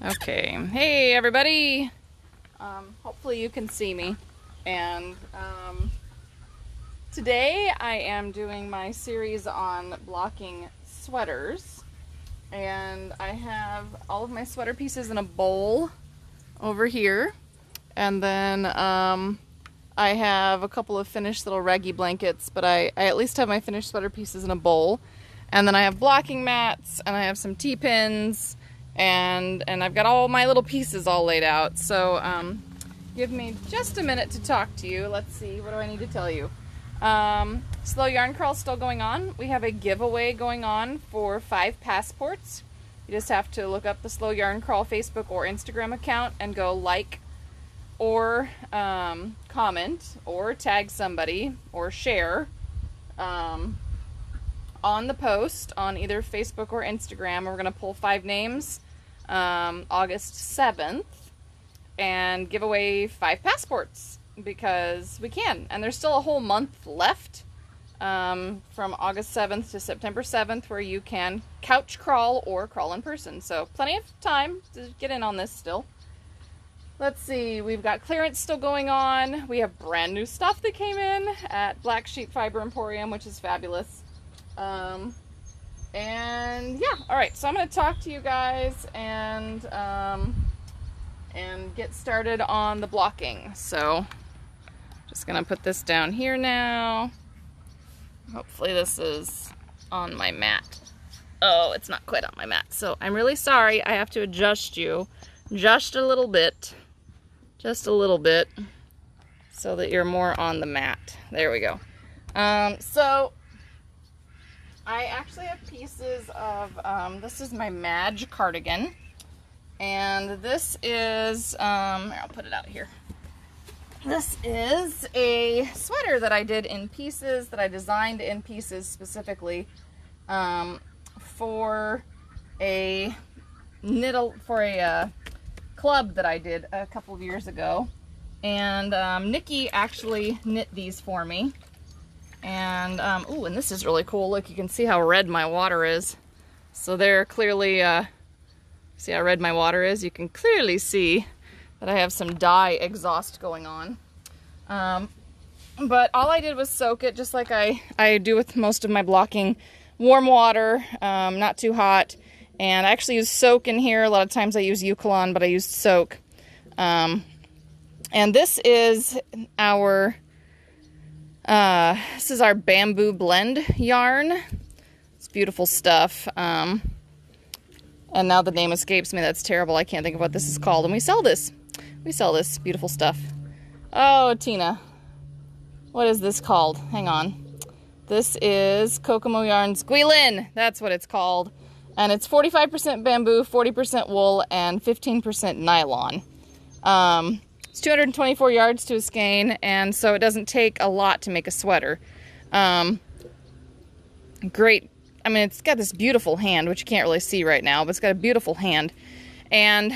Okay, hey everybody! Hopefully you can see me. And today I am doing my series on blocking sweaters. And I have all of my sweater pieces in a bowl over here. And then I have a couple of finished little raggy blankets, but I at least have my finished sweater pieces in a bowl. And then I have blocking mats, and I have some T-pins, and I've got all my little pieces all laid out. So give me just a minute to talk to you. Let's see, what do I need to tell you? Slow Yarn Crawl still going on. We have a giveaway going on for 5 passports. You just have to look up the Slow Yarn Crawl Facebook or Instagram account and go like or comment or tag somebody or share on the post on either Facebook or Instagram. We're going to pull 5 names August 7th and give away 5 passports because we can. And there's still a whole month left from August 7th to September 7th where you can couch crawl or crawl in person. So plenty of time to get in on this still. Let's see, we've got clearance still going on. We have brand new stuff that came in at Black Sheep Fiber Emporium, which is fabulous. And yeah, all right, so I'm going to talk to you guys and get started on the blocking. So just going to put this down here now. Hopefully this is on my mat. Oh, it's not quite on my mat. So I'm really sorry. I have to adjust you just a little bit. Just a little bit so that you're more on the mat. There we go. So I actually have pieces of, this is my Madge cardigan, and this is, I'll put it out here. This is a sweater that I did in pieces, that I designed in pieces specifically for a club that I did a couple of years ago. And Nikki actually knit these for me. And, ooh, and this is really cool. Look, you can see how red my water is. So there clearly, see how red my water is? You can clearly see that I have some dye exhaust going on. But all I did was soak it, just like I do with most of my blocking. Warm water, not too hot. And I actually use soak in here. A lot of times I use Eucalyptus, but I used soak. And this is our bamboo blend yarn. It's beautiful stuff. And now the name escapes me. That's terrible. I can't think of what this is called. And we sell this. We sell this beautiful stuff. Oh, Tina. What is this called? Hang on. This is Kokomo Yarns Guilin. That's what it's called. And it's 45% bamboo, 40% wool, and 15% nylon. It's 224 yards to a skein, and so it doesn't take a lot to make a sweater. Great. I mean, it's got this beautiful hand, which you can't really see right now, but it's got a beautiful hand. And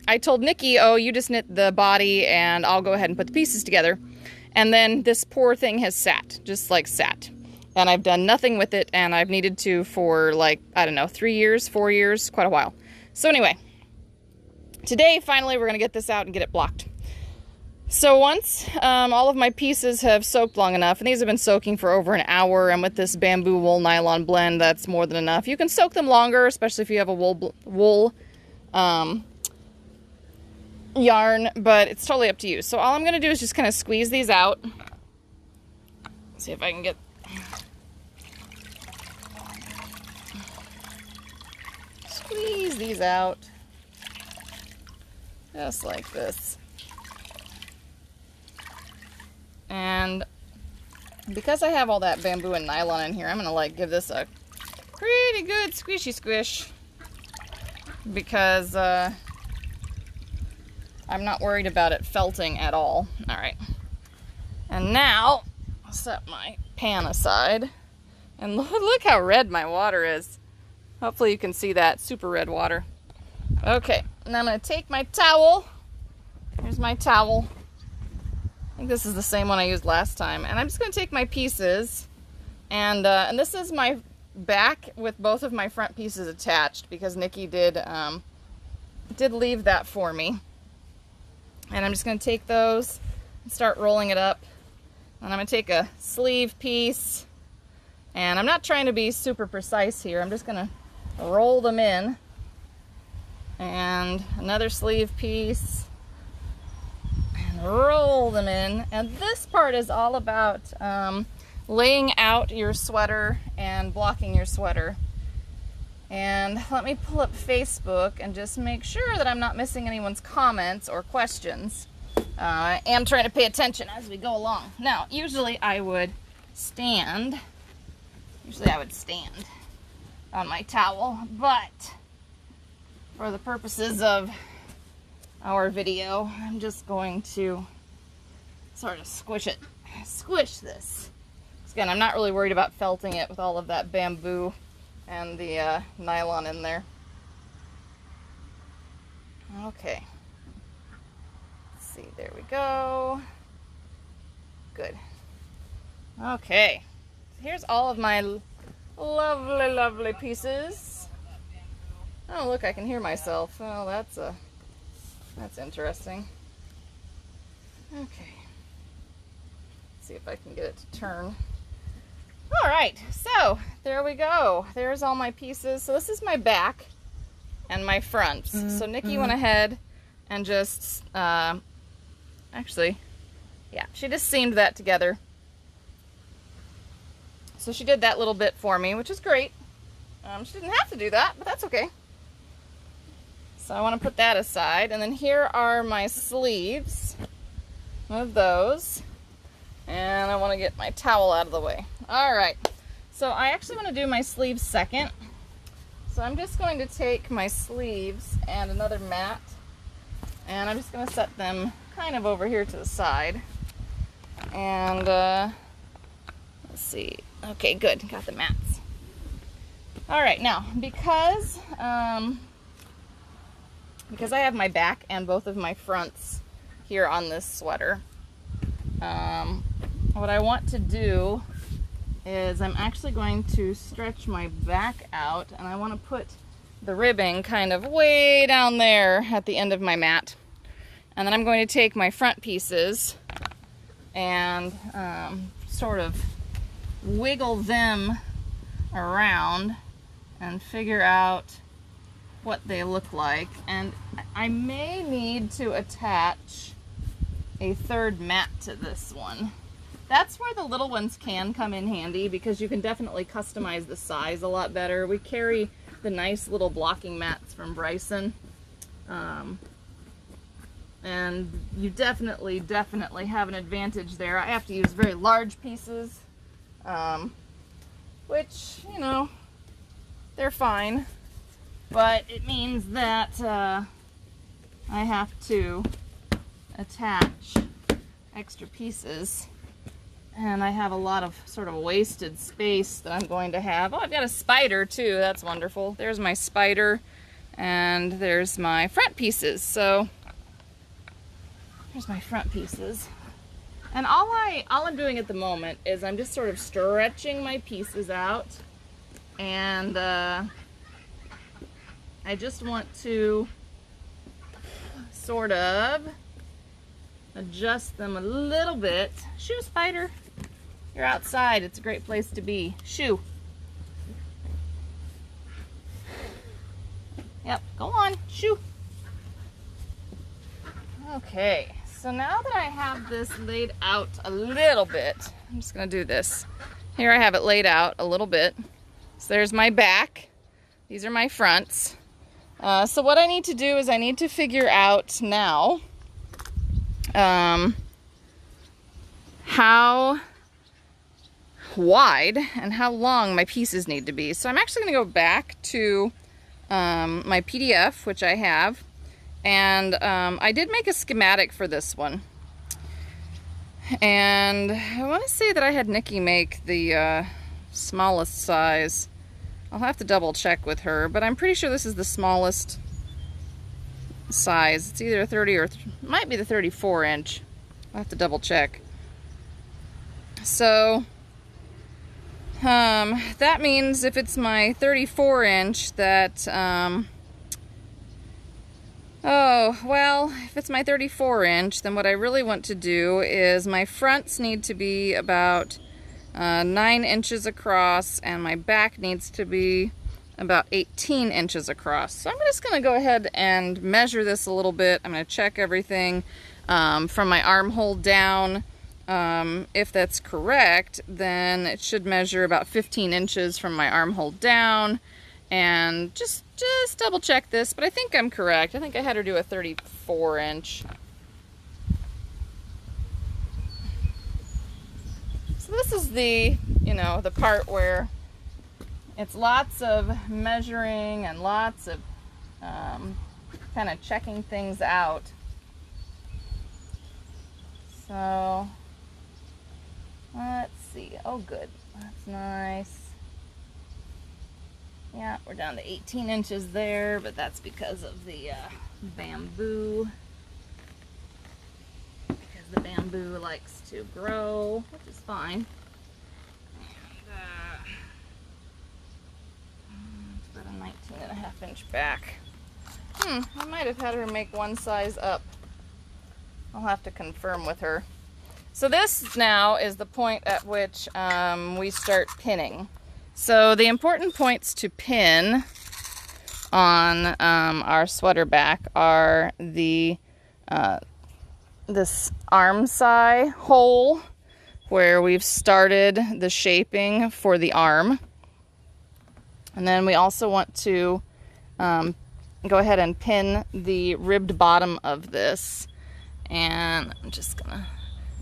I told Nikki, oh, you just knit the body, and I'll go ahead and put the pieces together. And then this poor thing has sat, just like sat. And I've done nothing with it, and I've needed to for, like, I don't know, 3 years, 4 years, quite a while. So anyway, today, finally, we're going to get this out and get it blocked. So once all of my pieces have soaked long enough, and these have been soaking for over an hour, and with this bamboo wool nylon blend, that's more than enough. You can soak them longer, especially if you have a wool yarn, but it's totally up to you. So all I'm going to do is just kind of squeeze these out. See if I can get... Squeeze these out. Just like this. And because I have all that bamboo and nylon in here, I'm gonna like give this a pretty good squishy squish because I'm not worried about it felting at all. All right. And now I'll set my pan aside, and look how red my water is. Hopefully you can see that super red water. Okay, and I'm gonna take my towel. Here's my towel. I think this is the same one I used last time. And I'm just gonna take my pieces, and this is my back with both of my front pieces attached because Nikki did did leave that for me. And I'm just going to take those and start rolling it up. And I'm going to take a sleeve piece, and I'm not trying to be super precise here. I'm just going to roll them in, and another sleeve piece, and roll them in. And this part is all about laying out your sweater and blocking your sweater. And let me pull up Facebook and just make sure that I'm not missing anyone's comments or questions. I am trying to pay attention as we go along. Now, usually I would stand on my towel, but for the purposes of our video, I'm just going to sort of squish this. Again, I'm not really worried about felting it with all of that bamboo and the nylon in there. Okay. There we go. Good. Okay. Here's all of my lovely, lovely pieces. Oh, look, I can hear myself. Oh, that's interesting. Okay. Let's see if I can get it to turn. All right, so there we go. There's all my pieces. So this is my back and my fronts. So Nikki went ahead and just actually, yeah, she just seamed that together. So she did that little bit for me, which is great. She didn't have to do that, but that's okay. So I want to put that aside. And then here are my sleeves of those. And I want to get my towel out of the way. All right. So I actually want to do my sleeves second. So I'm just going to take my sleeves and another mat, and I'm just going to set them kind of over here to the side. And let's see. Okay, good. Got the mats. All right, now because I have my back and both of my fronts here on this sweater, what I want to do is I'm actually going to stretch my back out, and I want to put the ribbing kind of way down there at the end of my mat. And then I'm going to take my front pieces and sort of wiggle them around and figure out what they look like. And I may need to attach a third mat to this one. That's where the little ones can come in handy, because you can definitely customize the size a lot better. We carry the nice little blocking mats from Bryson. And you definitely have an advantage there. I have to use very large pieces, which, you know, they're fine, but it means that I have to attach extra pieces, and I have a lot of sort of wasted space that I'm going to have. Oh, I've got a spider too. That's wonderful. There's my spider, and there's my front pieces. So here's my front pieces. And all I'm doing at the moment is I'm just sort of stretching my pieces out, and I just want to sort of adjust them a little bit. Shoo, spider. You're outside. It's a great place to be. Shoo. Yep, go on. Shoo. Okay. So now that I have this laid out a little bit, I'm just going to do this. Here I have it laid out a little bit. So there's my back. These are my fronts. So what I need to do is I need to figure out now how wide and how long my pieces need to be. So I'm actually going to go back to my PDF, which I have. And I did make a schematic for this one. And I want to say that I had Nikki make the smallest size. I'll have to double check with her, but I'm pretty sure this is the smallest size. It's either a 30 or might be the 34 inch. I'll have to double check. So that means if it's my 34 inch that Oh, well, if it's my 34 inch, then what I really want to do is my fronts need to be about 9 inches across, and my back needs to be about 18 inches across. So I'm just gonna go ahead and measure this a little bit. I'm gonna check everything from my armhole down. If that's correct, then it should measure about 15 inches from my armhole down. And just double check this, but I think I'm correct. I think I had her do a 34 inch. So this is the, the part where it's lots of measuring and lots of kind of checking things out. So let's see. Oh, good. That's nice. Yeah, we're down to 18 inches there, but that's because of the bamboo. Because the bamboo likes to grow, which is fine. And it's about a 19.5 inch back. I might have had her make one size up. I'll have to confirm with her. So this now is the point at which we start pinning. So the important points to pin on our sweater back are this arm side hole where we've started the shaping for the arm. And then we also want to go ahead and pin the ribbed bottom of this. And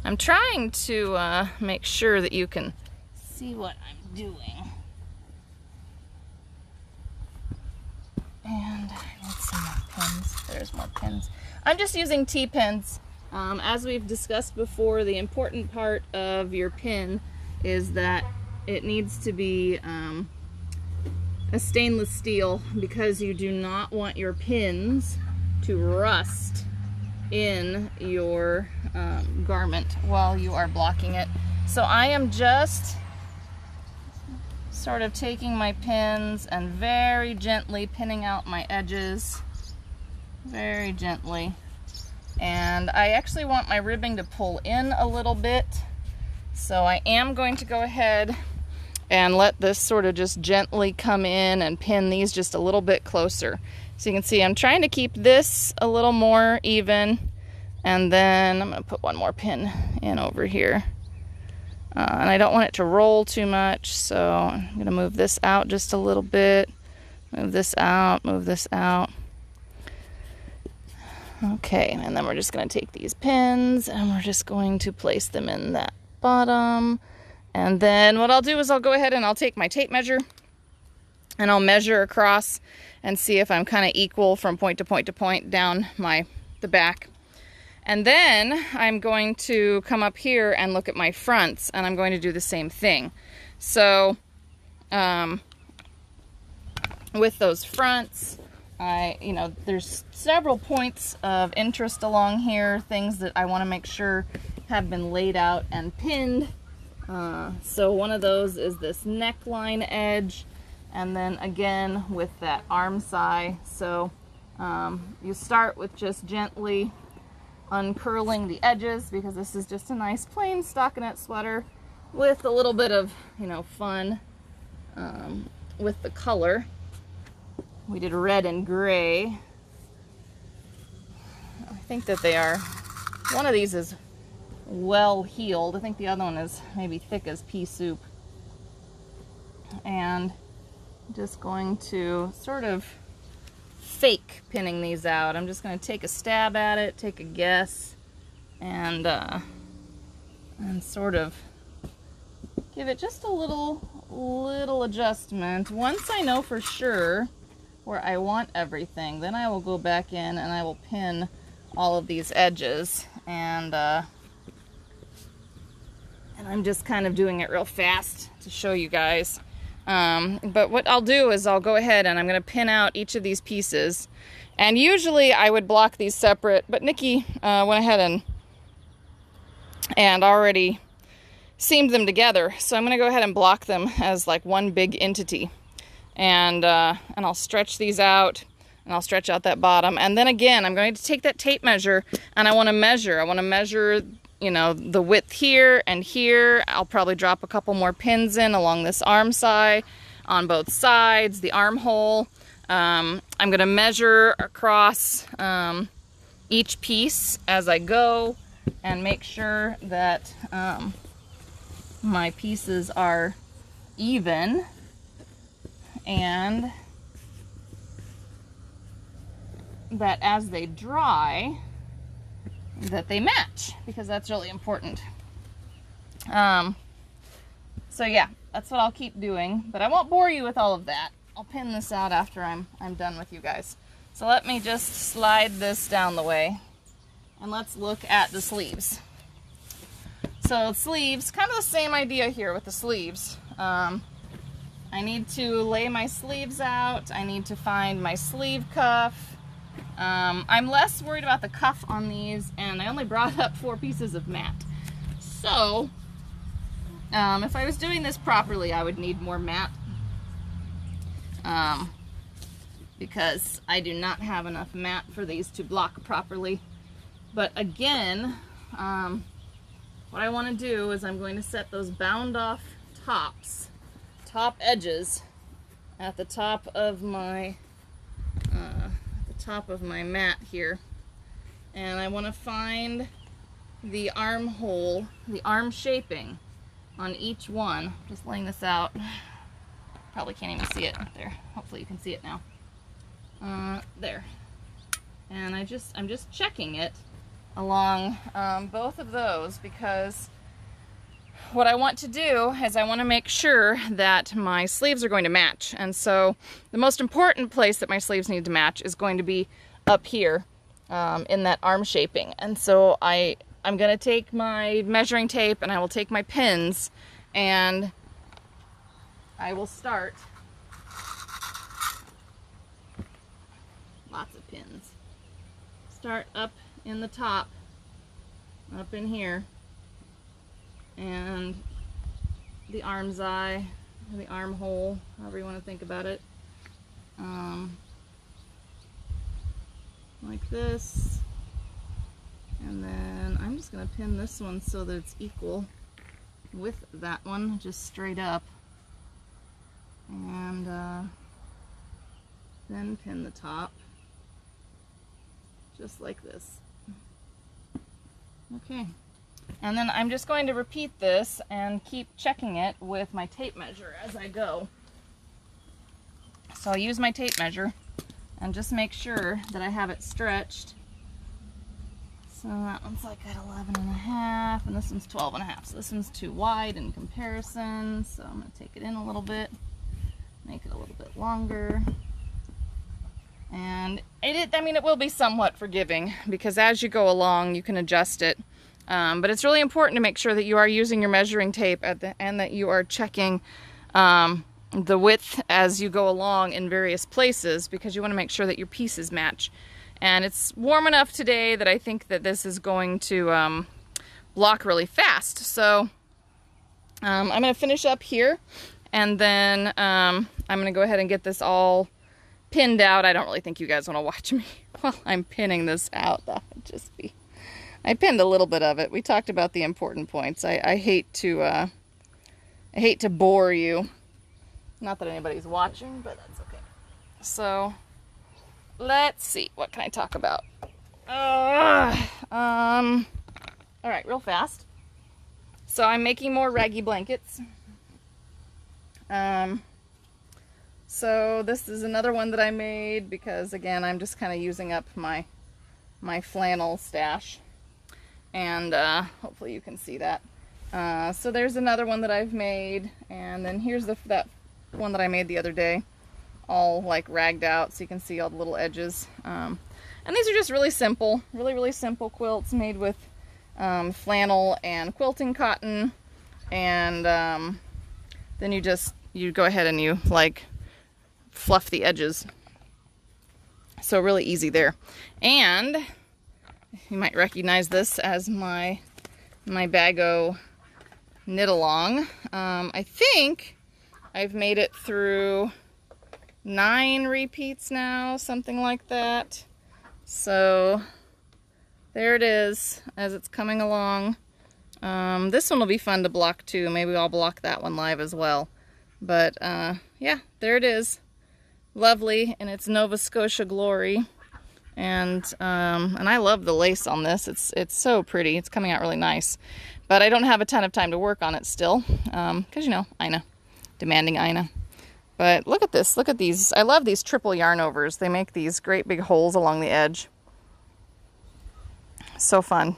I'm trying to make sure that you can see what I'm doing. And I need some more pins. There's more pins. I'm just using T-pins. As we've discussed before, the important part of your pin is that it needs to be a stainless steel, because you do not want your pins to rust in your garment while you are blocking it. So I am just sort of taking my pins and very gently pinning out my edges, very gently. And I actually want my ribbing to pull in a little bit, so I am going to go ahead and let this sort of just gently come in and pin these just a little bit closer. So you can see I'm trying to keep this a little more even, and then I'm going to put one more pin in over here. And I don't want it to roll too much, so I'm going to move this out just a little bit. Move this out, move this out. Okay, and then we're just going to take these pins and we're just going to place them in that bottom. And then what I'll do is I'll go ahead and I'll take my tape measure and I'll measure across and see if I'm kind of equal from point to point to point down the back. And then I'm going to come up here and look at my fronts, and I'm going to do the same thing. So with those fronts, there's several points of interest along here, things that I want to make sure have been laid out and pinned. So one of those is this neckline edge, and then again with that arm side. So you start with just gently uncurling the edges, because this is just a nice plain stockinette sweater with a little bit of fun with the color. We did red and gray. I think that they are, one of these is well heeled. I think the other one is maybe thick as pea soup. And I'm just going to sort of fake pinning these out. I'm just going to take a stab at it, take a guess, and sort of give it just a little adjustment. Once I know for sure where I want everything, then I will go back in and I will pin all of these edges. And I'm just kind of doing it real fast to show you guys. But what I'll do is I'll go ahead and I'm going to pin out each of these pieces. And usually I would block these separate, but Nikki went ahead and already seamed them together. So I'm going to go ahead and block them as like one big entity. And I'll stretch these out. and I'll stretch out that bottom. And then again, I'm going to take that tape measure and I want to measure, you know, the width here and here. I'll probably drop a couple more pins in along this arm side, on both sides, the armhole. I'm going to measure across each piece as I go and make sure that my pieces are even and that as they dry that they match, because that's really important. So yeah, that's what I'll keep doing, but I won't bore you with all of that. I'll pin this out after I'm done with you guys. So let me just slide this down the way and let's look at the sleeves. So sleeves, kind of the same idea here with the sleeves. I need to lay my sleeves out. I need to find my sleeve cuff. I'm less worried about the cuff on these, and I only brought up 4 pieces of mat. So if I was doing this properly, I would need more mat. Because I do not have enough mat for these to block properly. But again, what I want to do is I'm going to set those bound off top edges at the top of my mat here, and I want to find the armhole, the arm shaping on each one. Just laying this out. Probably can't even see it there. Hopefully you can see it now. There. And I'm just checking it along both of those, because what I want to do is I want to make sure that my sleeves are going to match. And so the most important place that my sleeves need to match is going to be up here in that arm shaping. And so I'm going to take my measuring tape and I will take my pins and I will start. Lots of pins. Start up in the top, up in here, and the arm's eye, or the armhole, however you want to think about it, like this. And then I'm just going to pin this one so that it's equal with that one, just straight up, and then pin the top just like this. Okay, and then I'm just going to repeat this and keep checking it with my tape measure as I go. So I'll use my tape measure and just make sure that I have it stretched. So that one's like at 11.5 and this one's 12.5. So this one's too wide in comparison. So I'm going to take it in a little bit, make it a little bit longer. And it will be somewhat forgiving, because as you go along you can adjust it. But it's really important to make sure that you are using your measuring tape and that you are checking the width as you go along in various places, because you want to make sure that your pieces match. And it's warm enough today that I think that this is going to block really fast. So I'm going to finish up here, and then I'm going to go ahead and get this all pinned out. I don't really think you guys want to watch me while I'm pinning this out. That would just be... I pinned a little bit of it. We talked about the important points. I hate to bore you. Not that anybody's watching, but that's okay. So let's see, what can I talk about? All right, real fast. So I'm making more raggy blankets. So this is another one that I made because, again, I'm just kind of using up my flannel stash. And hopefully you can see that. So there's another one that I've made, and then here's that one that I made the other day, all like ragged out, so you can see all the little edges. And these are just really simple, really simple quilts made with flannel and quilting cotton, and then you go ahead and you like fluff the edges. So really easy there. And you might recognize this as my Bago knit along. I think I've made it through 9 repeats now, something like that. So there it is as it's coming along. This one will be fun to block too. Maybe I'll block that one live as well. But yeah, there it is. Lovely in its Nova Scotia glory. And I love the lace on this. It's so pretty. It's coming out really nice. But I don't have a ton of time to work on it still. Because, you know, Ina. Demanding Ina. But look at this. Look at these. I love these triple yarn overs. They make these great big holes along the edge. So fun.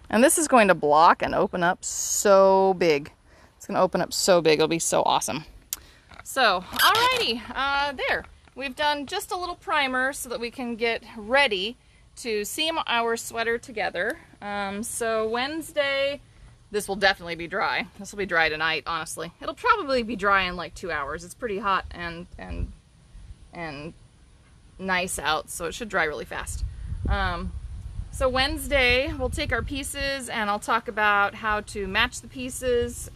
And this is going to block and open up so big. It's going to open up so big. It'll be so awesome. So, alrighty. There. We've done just a little primer so that we can get ready to seam our sweater together. So Wednesday, this will definitely be dry. This will be dry tonight, honestly. It'll probably be dry in like 2 hours. It's pretty hot and nice out, so it should dry really fast. So Wednesday, we'll take our pieces and I'll talk about how to match the pieces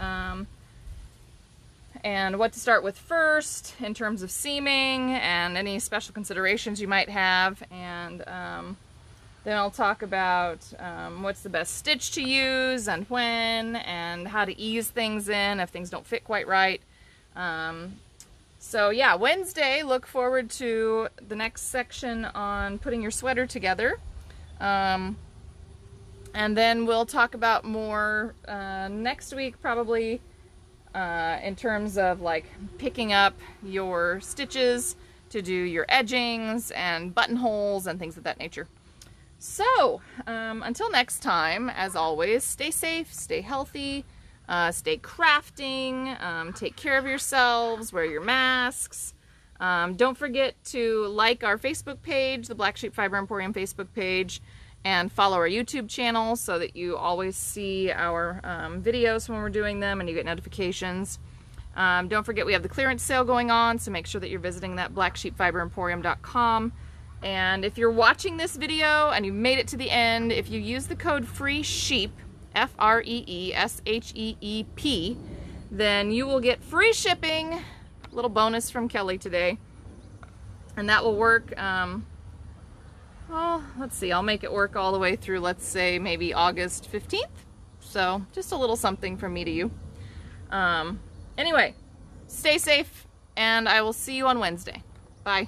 and what to start with first in terms of seaming and any special considerations you might have. And then I'll talk about what's the best stitch to use and when, and how to ease things in if things don't fit quite right. So yeah, Wednesday, look forward to the next section on putting your sweater together. And then we'll talk about more next week, probably in terms of like picking up your stitches to do your edgings and buttonholes and things of that nature. So until next time, as always, stay safe, stay healthy, stay crafting, take care of yourselves, wear your masks. Don't forget to like our Facebook page, the Black Sheep Fiber Emporium Facebook page, and follow our YouTube channel so that you always see our videos when we're doing them and you get notifications. Don't forget we have the clearance sale going on, so make sure that you're visiting that blacksheepfiberemporium.com. And if you're watching this video and you made it to the end, if you use the code FREESHEEP, F-R-E-E-S-H-E-E-P, then you will get free shipping. Little bonus from Kelly today. And that will work, well, let's see, I'll make it work all the way through, let's say, maybe August 15th. So, just a little something from me to you. Anyway, stay safe, and I will see you on Wednesday. Bye.